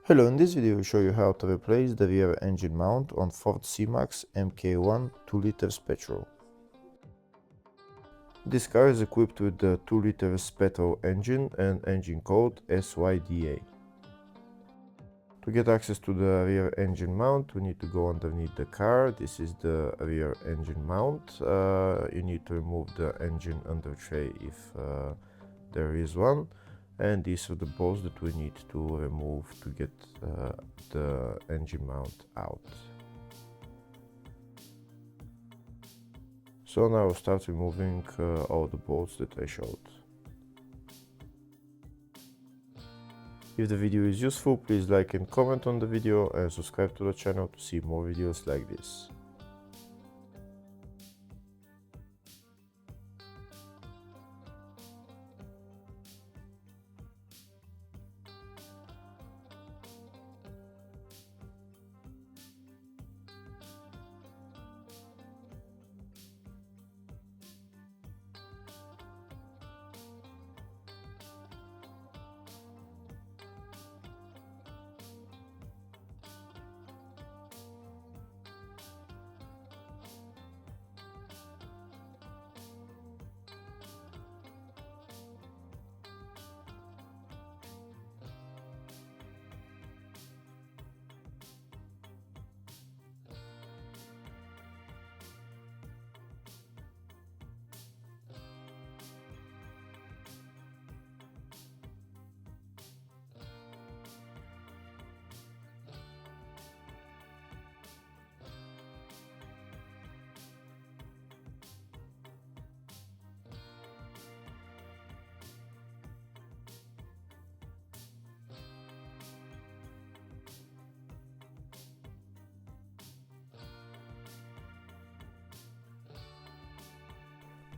Hello, in this video we show you how to replace the rear engine mount on Ford C-Max MK1 2 L petrol. This car is equipped with the 2 L petrol engine and engine code SYDA. To get access to the rear engine mount, we need to go underneath the car. This is the rear engine mount. You need to remove the engine under tray if there is one. And these are the bolts that we need to remove to get the engine mount out. So now I'll start removing all the bolts that I showed. If the video is useful, please like and comment on the video and subscribe to the channel to see more videos like this.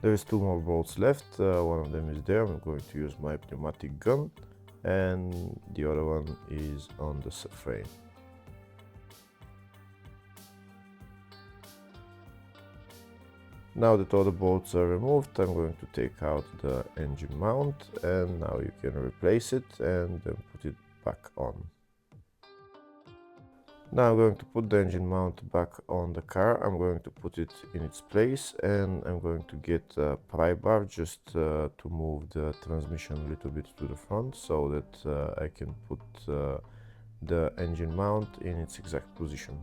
There is 2 more bolts left, one of them is there. I'm going to use my pneumatic gun, and the other one is on the subframe. Now that all the bolts are removed, I'm going to take out the engine mount, and now you can replace it and then put it back on. Now I'm going to put the engine mount back on the car. I'm going to put it in its place, and I'm going to get a pry bar just to move the transmission a little bit to the front so that I can put the engine mount in its exact position.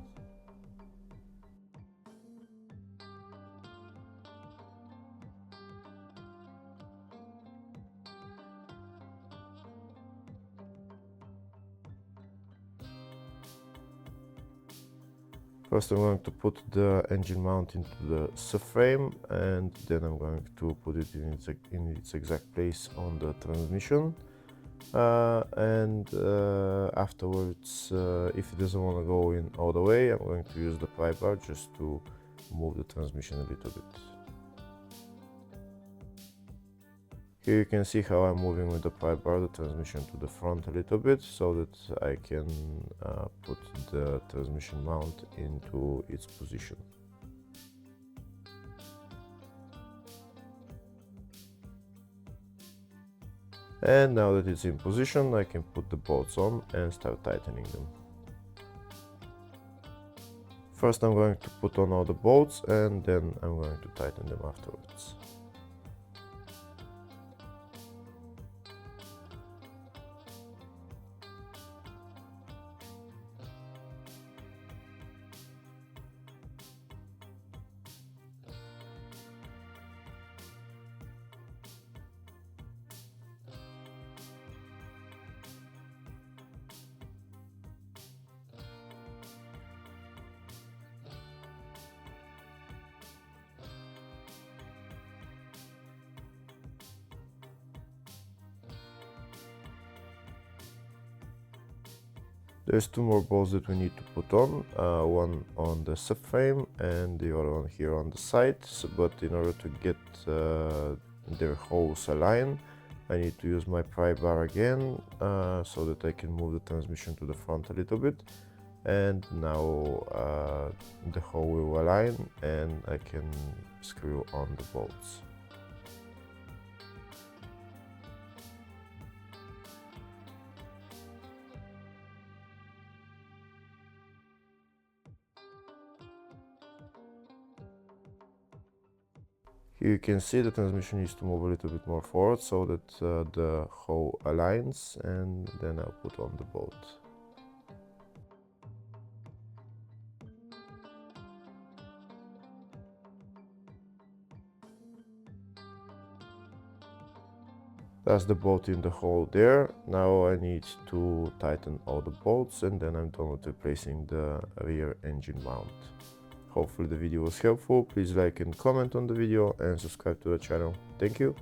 First I'm going to put the engine mount into the subframe, and then I'm going to put it in its exact place on the transmission. Afterwards, if it doesn't want to go in all the way, I'm going to use the pry bar just to move the transmission a little bit. Here you can see how I'm moving with the pry bar the transmission to the front a little bit so that I can put the transmission mount into its position. And now that it's in position, I can put the bolts on and start tightening them. First I'm going to put on all the bolts, and then I'm going to tighten them afterwards. There's 2 more bolts that we need to put on, one on the subframe and the other one here on the side. But in order to get their holes aligned, I need to use my pry bar again so that I can move the transmission to the front a little bit. And now the hole will align and I can screw on the bolts. Here you can see the transmission needs to move a little bit more forward so that the hoe aligns, and then I'll put on the bolt. That's the bolt in the hole there. Now I need to tighten all the bolts, and then I'm done with replacing the rear engine mount. Hopefully the video was helpful. Please like and comment on the video and subscribe to the channel. Thank you.